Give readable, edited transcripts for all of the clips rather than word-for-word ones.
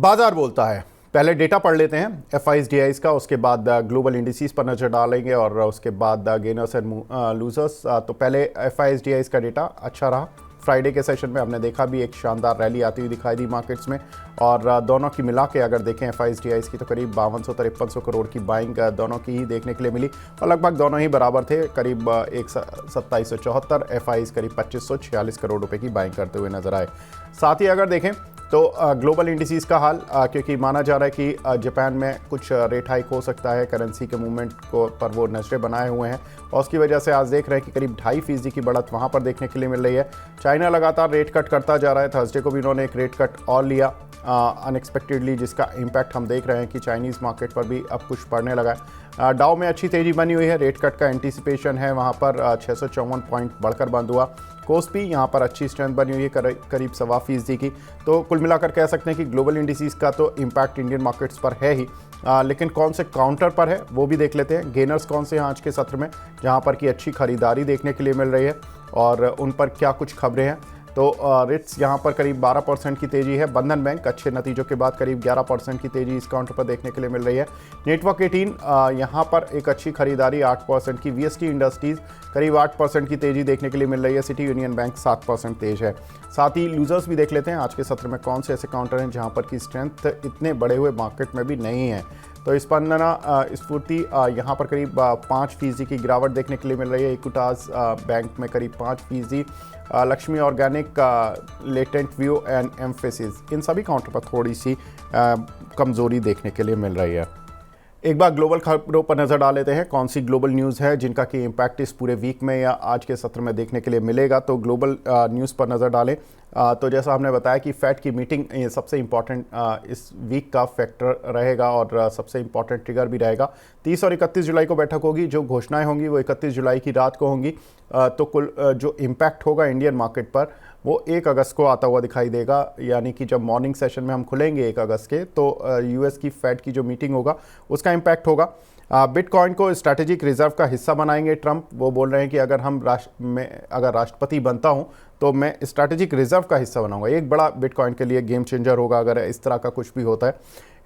बाजार बोलता है। पहले डेटा पढ़ लेते हैं एफआईएस का, उसके बाद ग्लोबल इंडिसेस पर नज़र डालेंगे और उसके बाद गेनर्स एंड लूजर्स। तो पहले एफआईएस का डेटा अच्छा रहा। फ्राइडे के सेशन में हमने देखा भी एक शानदार रैली आती हुई दिखाई दी मार्केट्स में, और दोनों की मिला के अगर देखें एफआईएस की तो करीब 5200-5300 करोड़ की बाइंग दोनों की ही देखने के लिए मिली, और लगभग दोनों ही बराबर थे। करीब 2774, एफआईएस करीब 2546 करोड़ रुपए की बाइंग करते हुए नजर आए। साथ ही अगर देखें तो ग्लोबल इंडिसेस का हाल, क्योंकि माना जा रहा है कि जापान में कुछ रेट हाइक हो सकता है, करेंसी के मूवमेंट को पर वो नजरें बनाए हुए हैं, और उसकी वजह से आज देख रहे हैं कि करीब 2.5% की बढ़त वहाँ पर देखने के लिए मिल रही है। चाइना लगातार रेट कट करता जा रहा है। थर्सडे को भी इन्होंने एक रेट कट और लिया अनएक्सपेक्टेडली, जिसका इम्पैक्ट हम देख रहे हैं कि चाइनीज़ मार्केट पर भी अब कुछ पड़ने लगा है। डाउ में अच्छी तेज़ी बनी हुई है, रेट कट का एंटीसिपेशन है वहाँ पर। 654 पॉइंट बढ़कर बंद हुआ। कोस्पी यहाँ पर अच्छी स्ट्रेंथ बनी हुई है करीब 1.25% की। तो कुल मिलाकर कह सकते हैं कि ग्लोबल इंडिसेस का तो इम्पैक्ट इंडियन मार्केट्स पर है ही, लेकिन कौन से काउंटर पर है वो भी देख लेते हैं। गेनर्स कौन से हैं आज के सत्र में, जहाँ पर की अच्छी खरीदारी देखने के लिए मिल रही है, और उन पर क्या कुछ खबरें हैं। तो रिट्स यहाँ पर करीब 12% की तेज़ी है। बंधन बैंक अच्छे नतीजों के बाद करीब 11% की तेज़ी इस काउंटर पर देखने के लिए मिल रही है। नेटवर्क 18 यहाँ पर एक अच्छी खरीदारी 8% की। वीएसटी इंडस्ट्रीज़ करीब 8% की तेज़ी देखने के लिए मिल रही है। सिटी यूनियन बैंक 7% तेज है। साथ ही लूजर्स भी देख लेते हैं आज के सत्र में कौन से ऐसे काउंटर हैं जहाँ पर की स्ट्रेंथ इतने बड़े हुए मार्केट में भी नहीं है। तो स्पंदना स्फूर्ति यहाँ पर करीब 5% की गिरावट देखने के लिए मिल रही है। इक्विटास बैंक में करीब 5%। Laxmi Organic, Latent View and Mphasis, इन सभी काउंटर पर थोड़ी सी कमज़ोरी देखने के लिए मिल रही है। एक बार ग्लोबल खबरों पर नज़र डाल लेते हैं कौन सी ग्लोबल न्यूज़ है जिनका कि इम्पैक्ट इस पूरे वीक में या आज के सत्र में देखने के लिए मिलेगा। तो ग्लोबल न्यूज़ पर नज़र डालें तो जैसा हमने बताया कि फेड की मीटिंग सबसे इम्पॉर्टेंट इस वीक का फैक्टर रहेगा, और सबसे इम्पॉर्टेंट ट्रिगर भी रहेगा। 30 और 31 जुलाई को बैठक होगी। जो घोषणाएं होंगी वो 31 जुलाई की रात को होंगी। तो कुल जो इम्पैक्ट होगा इंडियन मार्केट पर वो 1 अगस्त को आता हुआ दिखाई देगा, यानी कि जब मॉर्निंग सेशन में हम खुलेंगे 1 अगस्त के, तो यूएस की फेड की जो मीटिंग होगा उसका इम्पैक्ट होगा। बिटकॉइन को स्ट्रैटेजिक रिजर्व का हिस्सा बनाएंगे ट्रंप। वो बोल रहे हैं कि अगर अगर राष्ट्रपति बनता हूं तो मैं स्ट्रैटेजिक रिजर्व का हिस्सा बनाऊंगा। एक बड़ा बिटकॉइन के लिए गेम चेंजर होगा अगर इस तरह का कुछ भी होता है।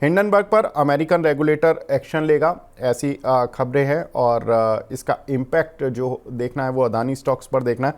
हिंडनबर्ग पर अमेरिकन रेगुलेटर एक्शन लेगा, ऐसी खबरें हैं, और इसका इम्पैक्ट जो देखना है वो अदानी स्टॉक्स पर देखना है।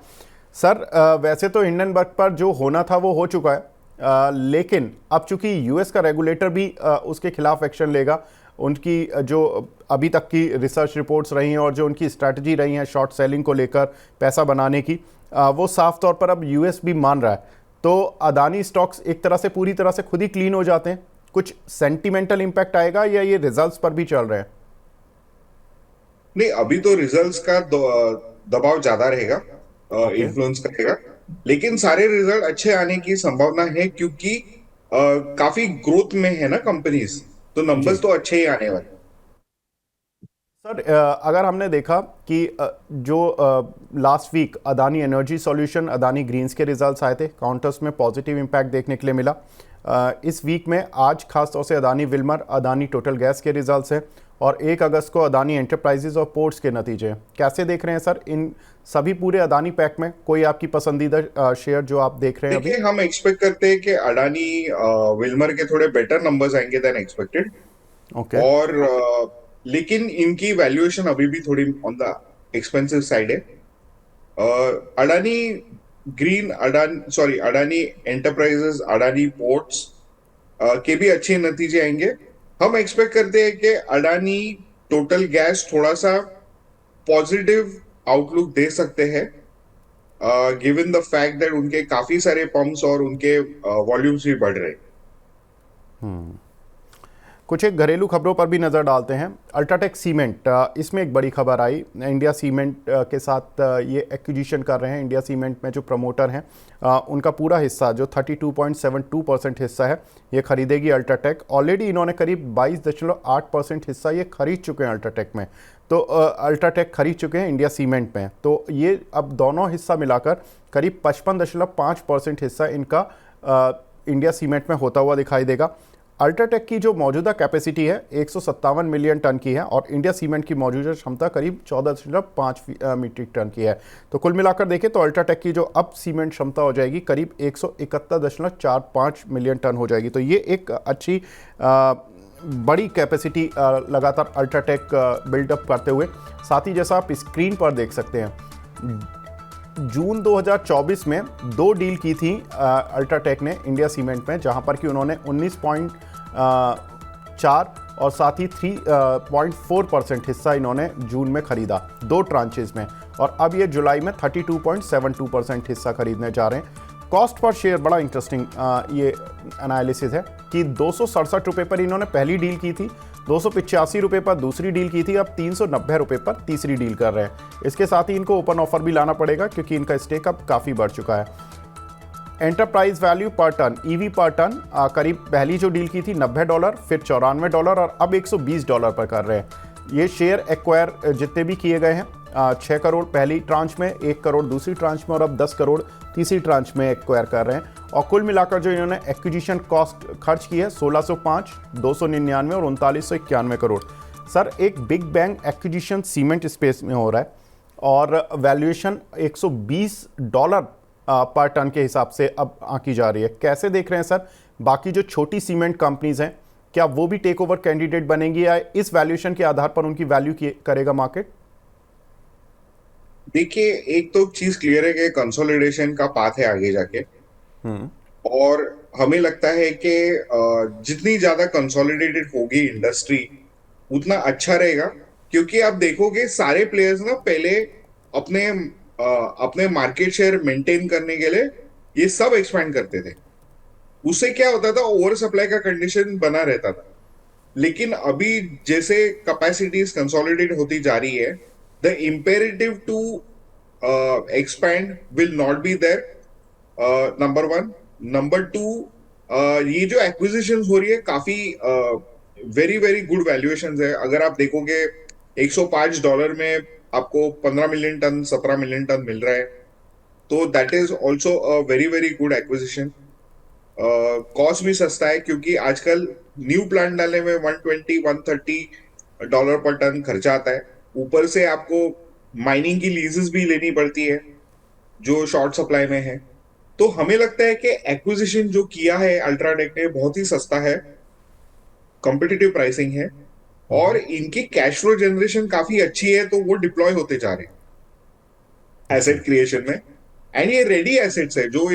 सर वैसे तो हिंडनबर्ग पर जो होना था वो हो चुका है, लेकिन अब चूंकि यूएस का रेगुलेटर भी उसके खिलाफ एक्शन लेगा, उनकी जो अभी तक की रिसर्च रिपोर्ट्स रही हैं और जो उनकी स्ट्रैटेजी रही है शॉर्ट सेलिंग को लेकर पैसा बनाने की, वो साफ तौर पर अब यूएस भी मान रहा है। तो अदानी स्टॉक्स एक तरह से पूरी तरह से खुद ही क्लीन हो जाते हैं। कुछ सेंटिमेंटल इंपैक्ट आएगा या ये रिजल्ट्स पर भी चल रहे हैं? नहीं, अभी तो रिजल्ट्स का दबाव ज्यादा रहेगा, ओके। इन्फ्लुएंस करेगा। लेकिन सारे रिजल्ट अच्छे आने की संभावना है, क्योंकि काफी ग्रोथ में है ना कंपनीज, तो जी नंबर्स तो अच्छे ही आने वाले। सर, अगर हमने देखा कि जो last week Adani energy solution, Adani greens के रिजल्ट्स आए थे, काउंटर्स में पॉजिटिव इम्पैक्ट देखने के लिए मिला। इस वीक में आज खासतौर से Adani Wilmer, Adani total gas के रिजल्ट्स हैं, और 1 अगस्त को अदानी एंटरप्राइजेज और पोर्ट्स के नतीजे हैं। कैसे देख रहे हैं सर इन सभी पूरे अदानी पैक में? कोई आपकी पसंदीदा शेयर जो आप देख रहे हैं अभी? देखिए, हम एक्सपेक्ट करते हैं कि अडानी विल्मर के थोड़े बेटर नंबर्स आएंगे देन एक्सपेक्टेड। ओके। और लेकिन इनकी वैल्यूएशन अभी भी थोड़ी ऑन द एक्सपेंसिव साइड है। Adani green, Adani sorry Adani enterprises, Adani ports के भी अच्छे नतीजे आएंगे। हम एक्सपेक्ट करते हैं कि अडानी टोटल गैस थोड़ा सा पॉजिटिव आउटलुक दे सकते हैं, गिवन द फैक्ट दैट उनके काफी सारे पंप्स और उनके वॉल्यूम्स भी बढ़ रहे हैं। कुछ एक घरेलू खबरों पर भी नज़र डालते हैं। अल्ट्राटेक सीमेंट, इसमें एक बड़ी खबर आई। इंडिया सीमेंट के साथ ये एक्विजिशन कर रहे हैं। इंडिया सीमेंट में जो प्रमोटर हैं उनका पूरा हिस्सा जो 32.72% हिस्सा है ये खरीदेगी अल्ट्राटेक। ऑलरेडी इन्होंने करीब 22.8% हिस्सा ये खरीद चुके हैं अल्ट्राटेक में। तो अल्ट्राटेक खरीद चुके हैं इंडिया सीमेंट में। तो ये अब दोनों हिस्सा मिलाकर करीब 55.5% हिस्सा इनका इंडिया सीमेंट में होता हुआ दिखाई देगा। अल्ट्राटेक की जो मौजूदा कैपेसिटी है 157 मिलियन टन की है और इंडिया सीमेंट की मौजूदा क्षमता करीब 14.5 मीट्रिक टन की है। तो कुल मिलाकर देखें तो अल्ट्राटेक की जो अब सीमेंट क्षमता हो जाएगी करीब 171.45 मिलियन टन हो जाएगी। तो ये एक अच्छी बड़ी कैपेसिटी लगातार अल्ट्राटेक बिल्डअप करते हुए, साथ ही जैसा आप स्क्रीन पर देख सकते हैं जून 2024 में 2 डील की थी अल्ट्राटेक ने इंडिया सीमेंट में, जहां पर कि उन्होंने 19.4 और साथ ही 3.4% हिस्सा इन्होंने जून में खरीदा 2 ट्रांचेस में, और अब ये जुलाई में 32.72% हिस्सा खरीदने जा रहे हैं। कॉस्ट पर शेयर बड़ा इंटरेस्टिंग ये एनालिसिस है कि 267 रुपये पर इन्होंने पहली डील की थी, 285 रुपये पर दूसरी डील की थी, अब 390 रुपये पर तीसरी डील कर रहे हैं। इसके साथ ही इनको ओपन ऑफर भी लाना पड़ेगा क्योंकि इनका स्टेक अब काफ़ी बढ़ चुका है। एंटरप्राइज वैल्यू पर टन, ईवी पर टन, करीब पहली जो डील की थी $90, फिर $94 और अब $120 पर कर रहे हैं। ये शेयर एक्वायर जितने भी किए गए हैं 6 करोड़ पहली ट्रांच में, 1 करोड़ दूसरी ट्रांच में और अब 10 करोड़ तीसरी ट्रांच में एक्वायर कर रहे हैं। और कुल मिलाकर जो इन्होंने एक्विजिशन कॉस्ट खर्च की है 1605, 299 और 3991 करोड़। सर एक big bang acquisition cement space में हो रहा है और वैल्यूएशन $120 पर टन के हिसाब से अब आंकी जा रही है। कैसे देख रहे हैं सर बाकी जो छोटी सीमेंट कंपनीज हैं, क्या वो भी टेक ओवर कैंडिडेट बनेंगी या इस वैल्यूएशन के आधार पर उनकी वैल्यू करेगा मार्केट? देखिए, एक तो चीज क्लियर है कि कंसोलिडेशन का पाथ है आगे जाके, और हमें लगता है कि जितनी ज्यादा कंसोलिडेटेड होगी इंडस्ट्री उतना अच्छा रहेगा, क्योंकि आप देखोगे सारे प्लेयर्स ना पहले अपने अपने मार्केट शेयर मेंटेन करने के लिए ये सब एक्सपैंड करते थे। उससे क्या होता था, ओवर सप्लाई का कंडीशन बना रहता था। लेकिन अभी जैसे कैपेसिटीज कंसोलिडेट होती जा रही है, the imperative to expand will not be there, number 1। Number 2, ये जो एक्विजिशन हो रही है काफी वेरी वेरी गुड वैल्यूएशन है। अगर आप देखोगे $105 में आपको 15 मिलियन टन 17 मिलियन टन मिल रहा है, तो that is also a very very good acquisition. Cost भी सस्ता है क्योंकि आजकल न्यू प्लांट डालने में $120-130 पर टन खर्चा आता है। ऊपर से आपको माइनिंग की लीजेस भी लेनी पड़ती है जो शॉर्ट सप्लाई में है। तो हमें लगता है कि एक्विजिशन जो किया है अल्ट्राटेक ने बहुत ही सस्ता है, कॉम्पिटिटिव प्राइसिंग है, और इनकी कैश फ्लो जनरेशन काफी अच्छी है, तो वो डिप्लॉय होते जा रहे हैं एसेट क्रिएशन में। एंड ये रेडी एसेट्स है जो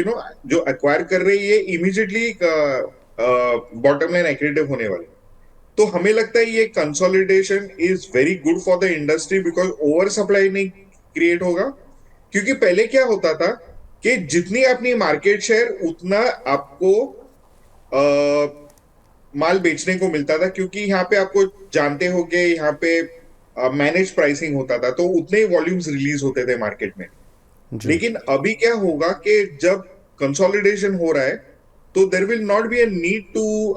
जो एक्वायर कर रही है, इमीडिएटली बॉटम लाइन एक्रेटिव होने वाले। तो हमें लगता है ये consolidation is very good for the industry because over supply नहीं क्रिएट होगा। क्योंकि पहले क्या होता था कि जितनी अपनी मार्केट शेयर उतना आपको माल बेचने को मिलता था, क्योंकि यहाँ पे आपको जानते हो कि यहाँ पे मैनेज प्राइसिंग होता था, तो उतने ही वॉल्यूम्स रिलीज होते थे मार्केट में। लेकिन अभी क्या होगा कि जब कंसोलिडेशन हो रहा है तो there will not be a need to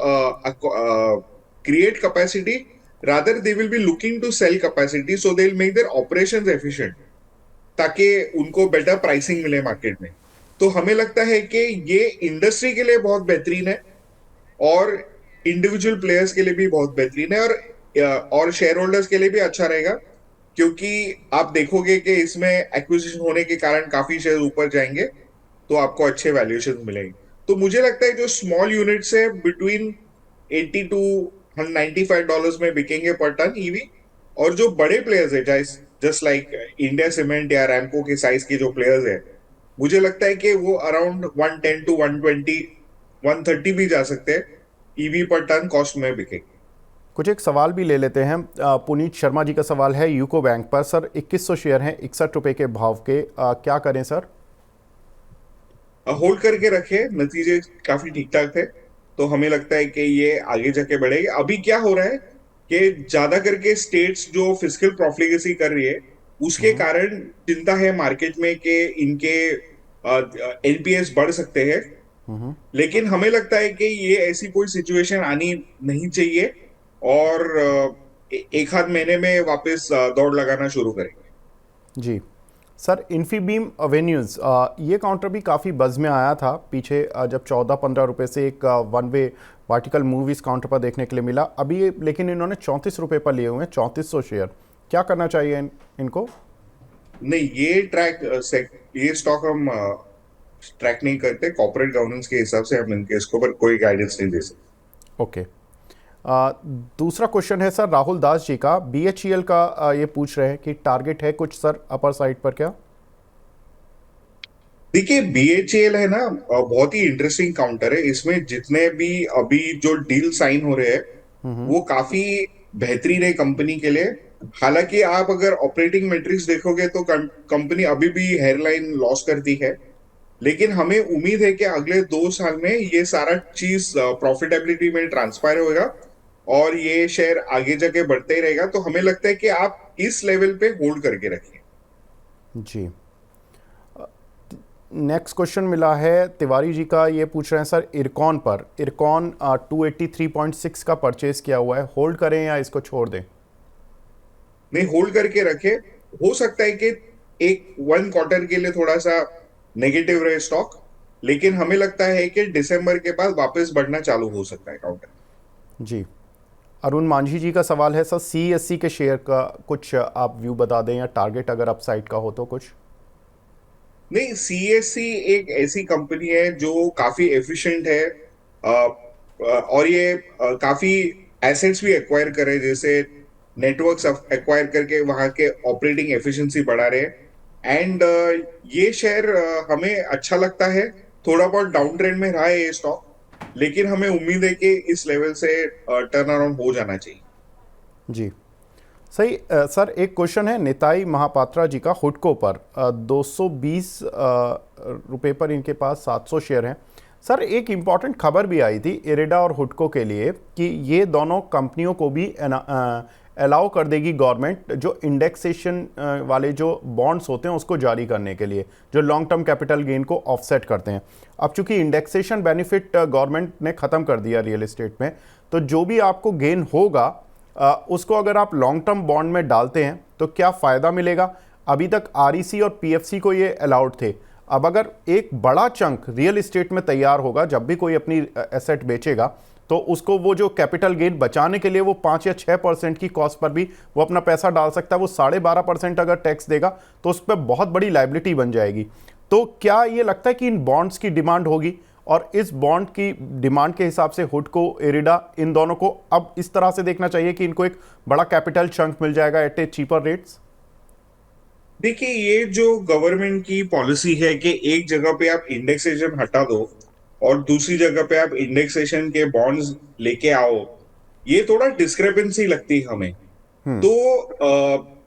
create capacity, rather they will be looking to sell capacity, so they'll make their operations efficient ताकि उनको बेटर प्राइसिंग मिले मार्केट में। तो हमें लगता है कि ये इंडस्ट्री के लिए बहुत बेहतरीन है और इंडिविजुअल प्लेयर्स के लिए भी बहुत बेहतरीन है, और शेयर होल्डर्स के लिए भी अच्छा रहेगा, क्योंकि आप देखोगे कि इसमें एक्विजिशन होने के कारण काफी शेयर ऊपर जाएंगे, तो आपको अच्छे वैल्यूएशन मिलेंगे। तो मुझे लगता है जो स्मॉल यूनिट्स है बिटवीन $80 to $195 में बिकेंगे पर टन ईवी, और जो बड़े प्लेयर्स है जस्ट लाइक इंडिया सीमेंट या रैमको के साइज के जो प्लेयर्स है, मुझे लगता है कि वो अराउंड 110 to 120 130 भी जा सकते हैं ईवी पर टन कॉस्ट में बिकेंगे। कुछ एक सवाल भी ले लेते हैं। पुनीत शर्मा जी का सवाल है यूको बैंक पर। सर 2100 शेयर हैं 61 रुपए के भाव के, क्या करें सर? होल्ड करके रखे, नतीजे काफी ठीक ठाक थे, तो हमें लगता है कि ये आगे जाके बढ़ेगी। अभी क्या हो रहा है कि ज्यादा करके स्टेट्स जो फिस्कल प्रोफिलिगेसी कर रही है उसके कारण चिंता है मार्केट में कि इनके एनपीएस बढ़ सकते हैं। लेकिन हमें लगता है कि ये ऐसी कोई सिचुएशन आनी नहीं चाहिए, और एक आध महीने में वापस दौड़ लगाना शुरू करेंगे। जी, सर इन्फीबीम एवेन्यूज़ ये काउंटर भी काफ़ी बज़ में आया था पीछे, जब 14-15 रुपये से एक वन वे वर्टिकल मूव इस काउंटर पर देखने के लिए मिला अभी, लेकिन इन्होंने 34 रुपये पर लिए हुए हैं 3400 शेयर। क्या करना चाहिए इनको? नहीं, ये स्टॉक हम ट्रैक नहीं करते। कॉर्पोरेट गवर्नेंस के हिसाब से हम इनके इसके ऊपर कोई गाइडेंस नहीं दे सकते। ओके। दूसरा क्वेश्चन है सर राहुल दास जी का, BHEL का ये पूछ रहे हैं कि टारगेट है कुछ सर अपर साइड पर क्या? देखिए, BHEL है ना, बहुत ही इंटरेस्टिंग काउंटर है। इसमें जितने भी अभी जो डील साइन हो रहे हैं वो काफी बेहतरीन है कंपनी के लिए। हालांकि आप अगर ऑपरेटिंग मेट्रिक्स देखोगे तो कंपनी अभी भी हेयरलाइन लॉस करती है, लेकिन हमें उम्मीद है कि अगले 2 साल में ये सारा चीज प्रॉफिटेबिलिटी में ट्रांसफर होगा और ये शेयर आगे जाके बढ़ते ही रहेगा। तो हमें लगता है कि आप इस लेवल पे होल्ड करके रखिए। जी। नेक्स्ट क्वेश्चन मिला है तिवारी जी का, ये पूछ रहे हैं सर इरकॉन पर, इरकॉन 283.6 का परचेज किया हुआ है, होल्ड करें या इसको छोड़ दें? नहीं, होल्ड करके रखे। हो सकता है कि एक 1 क्वार्टर के लिए थोड़ा सा नेगेटिव रहे स्टॉक, लेकिन हमें लगता है कि दिसंबर के बाद वापस बढ़ना चालू हो सकता है काउंटर। जी। अरुण मांझी जी का सवाल है सर CSC के शेयर का कुछ आप व्यू बता दें, या टारगेट अगर अपसाइड का हो तो कुछ। नहीं, CSC एक ऐसी कंपनी है जो काफी एफिशिएंट है, और ये काफी एसेट्स भी एक्वायर करे, जैसे नेटवर्क्स एक्वायर करके वहां के ऑपरेटिंग एफिशिएंसी बढ़ा रहे हैं। एंड ये शेयर हमें अच्छा लगता है। थोड़ा बहुत डाउन ट्रेंड में रहा है ये स्टॉक, लेकिन हमें उम्मीद है कि इस लेवल से टर्न अराउंड हो जाना चाहिए। जी सही। सर एक क्वेश्चन है निताई महापात्रा जी का हुडको पर, 220 रुपये पर इनके पास 700 शेयर हैं। सर एक इम्पॉर्टेंट खबर भी आई थी इरेडा और हुडको के लिए कि ये दोनों कंपनियों को भी अलाउ कर देगी गवर्नमेंट, जो इंडेक्सेशन वाले जो बॉन्ड्स होते हैं उसको जारी करने के लिए, जो लॉन्ग टर्म कैपिटल गेन को ऑफसेट करते हैं। अब चूंकि इंडेक्सेशन बेनिफिट गवर्नमेंट ने ख़त्म कर दिया रियल एस्टेट में, तो जो भी आपको गेन होगा उसको अगर आप लॉन्ग टर्म बॉन्ड में डालते हैं तो क्या फ़ायदा मिलेगा? अभी तक REC और PFC को ये अलाउड थे। अब अगर एक बड़ा चंक रियल एस्टेट में तैयार होगा, जब भी कोई अपनी एसेट बेचेगा तो उसको वो जो कैपिटल गेन बचाने के लिए वो 5 या 6% की कॉस्ट पर भी वो अपना पैसा डाल सकता है। वो 12.5% अगर टैक्स देगा तो उस पर बहुत बड़ी लाइबिलिटी बन जाएगी। तो क्या ये लगता है कि इन बॉन्ड्स की डिमांड होगी, और इस बॉन्ड की डिमांड के हिसाब से हुडको इरिडा इन दोनों को अब इस तरह से देखना चाहिए कि इनको एक बड़ा कैपिटल चंक मिल जाएगा एट ए चीपर रेट्स? देखिए, ये जो गवर्नमेंट की पॉलिसी है कि एक जगह पे आप इंडेक्सेशन हटा दो और दूसरी जगह पे आप इंडेक्सेशन के बॉन्ड्स लेके आओ, ये थोड़ा डिस्क्रिपेंसी लगती है हमें। तो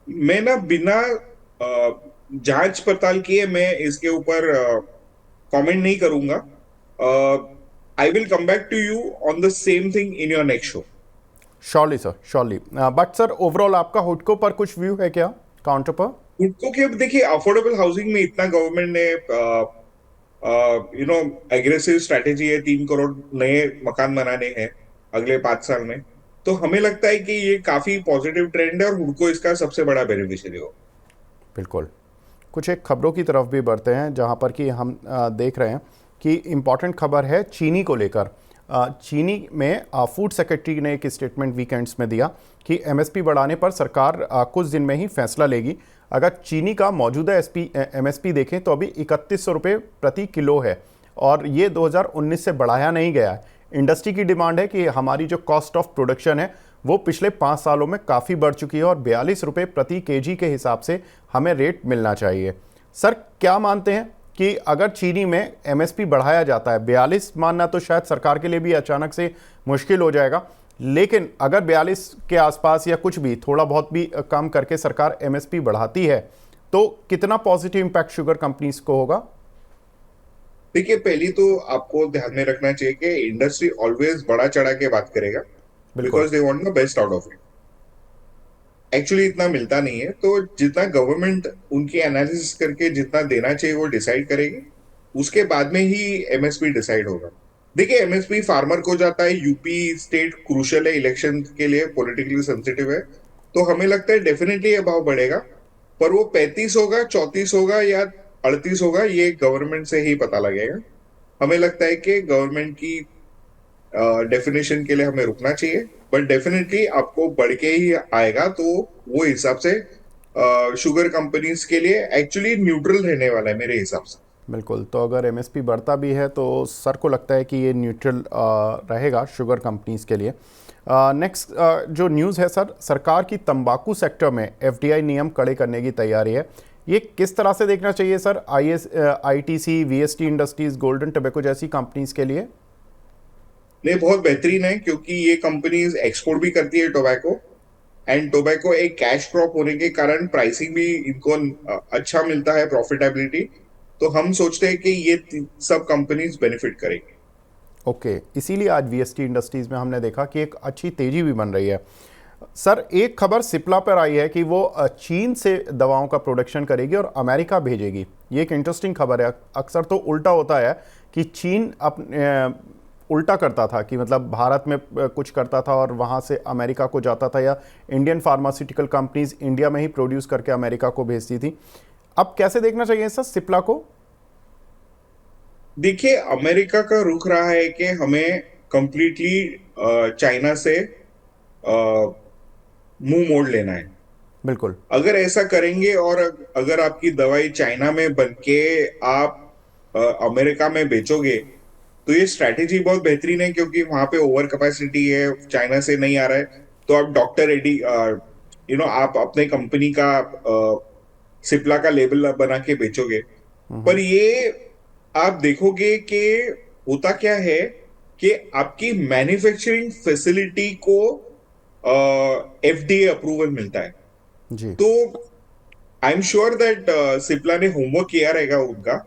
मैं ना बिना जांच पड़ताल किए मैं इसके ऊपर कमेंट नहीं करूंगा। I will come back to you on the same thing in your next show. Surely sir, surely. But sir overall आपका हुडको पर कुछ व्यू है क्या काउंटर पर? हुडको के देखिए, अफोर्डेबल हाउसिंग में इतना गवर्नमेंट ने एग्रेसिव स्ट्रेटेजी है, 3 करोड़ नए मकान बनाने हैं अगले 5 साल में। तो हमें लगता है कि ये काफी पॉजिटिव ट्रेंड है और हुडको इसका सबसे बड़ा बेनिफिशियरी हो। बिल्कुल। कुछ एक खबरों की तरफ भी बढ़ते हैं जहां पर कि हम देख रहे हैं कि इम्पॉर्टेंट खबर है चीनी को लेकर। चीनी में फूड सेक्रेटरी ने एक स्टेटमेंट वीकेंड्स में दिया कि MSP बढ़ाने पर सरकार कुछ दिन में ही फैसला लेगी। अगर चीनी का मौजूदा MSP देखें तो अभी 3100 रुपये प्रति किलो है, और ये 2019 से बढ़ाया नहीं गया है। इंडस्ट्री की डिमांड है कि हमारी जो कॉस्ट ऑफ प्रोडक्शन है वो पिछले 5 सालों में काफ़ी बढ़ चुकी है, और 42 रुपये प्रति केजी के हिसाब से हमें रेट मिलना चाहिए। सर क्या मानते हैं कि अगर चीनी में MSP बढ़ाया जाता है, 42 मानना तो शायद सरकार के लिए भी अचानक से मुश्किल हो जाएगा, लेकिन अगर 42 के आसपास या कुछ भी थोड़ा बहुत भी कम करके सरकार MSP बढ़ाती है तो कितना पॉजिटिव इंपैक्ट शुगर कंपनीज को होगा? देखिए, पहली तो आपको ध्यान में रखना चाहिए कि इंडस्ट्री ऑलवेज बड़ा चढ़ा के बात करेगा, बिल्कुल। Because they want the best out of it. Actually इतना मिलता नहीं है, तो जितना गवर्नमेंट उनकी एनालिसिस करके जितना देना चाहिए वो डिसाइड करेगी, उसके बाद में ही MSP डिसाइड होगा। देखिए, MSP फार्मर को जाता है, यूपी स्टेट क्रूशियल है इलेक्शन के लिए, पॉलिटिकली सेंसिटिव है, तो हमें लगता है डेफिनेटली ये भाव बढ़ेगा। पर वो 35 होगा, 34 होगा या 38 होगा, ये गवर्नमेंट से ही पता लगेगा। हमें लगता है कि गवर्नमेंट की डेफिनेशन के लिए हमें रुकना चाहिए, बट डेफिनेटली आपको बढ़ के ही आएगा, तो वो हिसाब से शुगर कंपनीज के लिए एक्चुअली न्यूट्रल रहने वाला है मेरे हिसाब से। बिल्कुल, तो अगर एमएसपी बढ़ता भी है तो सर को लगता है कि ये न्यूट्रल रहेगा शुगर कंपनीज के लिए। नेक्स्ट जो न्यूज़ है सर, सरकार की तंबाकू सेक्टर में एफडीआई नियम कड़े करने की तैयारी है। ये किस तरह से देखना चाहिए sir ITC, VST industries, golden tobacco जैसी कंपनीज के लिए? नहीं, बहुत बेहतरीन है, क्योंकि ये कंपनीज एक्सपोर्ट भी करती है टोबैको, एंड टोबैको एक कैश क्रॉप होने के कारण प्राइसिंग भी इनको अच्छा मिलता है, प्रॉफिटेबिलिटी। तो हम सोचते हैं कि ये सब कंपनीज बेनिफिट करेंगे। ओके, इसीलिए आज वीएसटी इंडस्ट्रीज़ में हमने देखा कि एक अच्छी तेज़ी भी बन रही है। सर, एक खबर सिप्ला पर आई है कि वो चीन से दवाओं का प्रोडक्शन करेगी और अमेरिका भेजेगी। ये एक इंटरेस्टिंग खबर है। अक्सर तो उल्टा होता है कि चीन उल्टा करता था कि मतलब भारत में कुछ करता था और वहाँ से अमेरिका को जाता था, या इंडियन फार्मास्यूटिकल कंपनीज इंडिया में ही प्रोड्यूस करके अमेरिका को भेजती थी। अब कैसे देखना चाहिए सर सिप्ला को? देखिए, अमेरिका का रुख रहा है कि हमें कंप्लीटली चाइना से मुंह मोड़ लेना है। बिल्कुल। अगर ऐसा करेंगे और अगर आपकी दवाई चाइना में बन के आप अमेरिका में बेचोगे, तो ये स्ट्रैटेजी बहुत बेहतरीन है, क्योंकि वहां पे ओवर कैपेसिटी है, चाइना से नहीं आ रहा है। तो आप डॉक्टर एडी आप अपने कंपनी का सिप्ला का लेबल बना के बेचोगे। पर ये आप देखोगे कि होता क्या है कि आपकी मैन्युफैक्चरिंग फैसिलिटी को एफडीए अप्रूवल मिलता है। जी। तो I am sure that Cipla ने होमवर्क किया रहेगा उनका,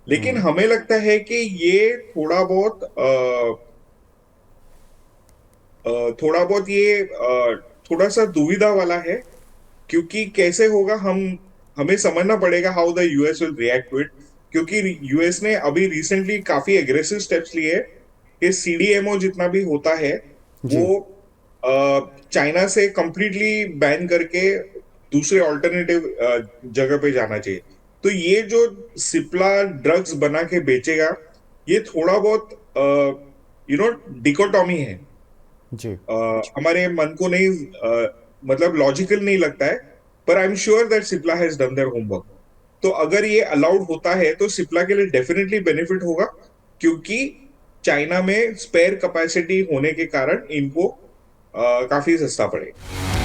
लेकिन हमें लगता है कि ये ये थोड़ा सा दुविधा वाला है, क्योंकि कैसे होगा, हमें समझना पड़ेगा how the US will react to it. क्योंकि यूएस ने अभी रिसेंटली काफी एग्रेसिव स्टेप्स लिए हैं कि सीडीएमओ जितना भी होता है वो जी। चाइना से कंप्लीटली बैन करके दूसरे ऑल्टरनेटिव जगह पे जाना चाहिए। तो ये जो सिप्ला ड्रग्स बना के बेचेगा, ये थोड़ा बहुत डिकोटॉमी है। जी। हमारे मन को नहीं, मतलब लॉजिकल नहीं लगता है। पर I am sure that Cipla has done their homework. तो अगर ये अलाउड होता है तो सिप्ला के लिए डेफिनेटली बेनिफिट होगा, क्योंकि चाइना में स्पेयर कैपेसिटी होने के कारण इनको काफी सस्ता पड़ेगा।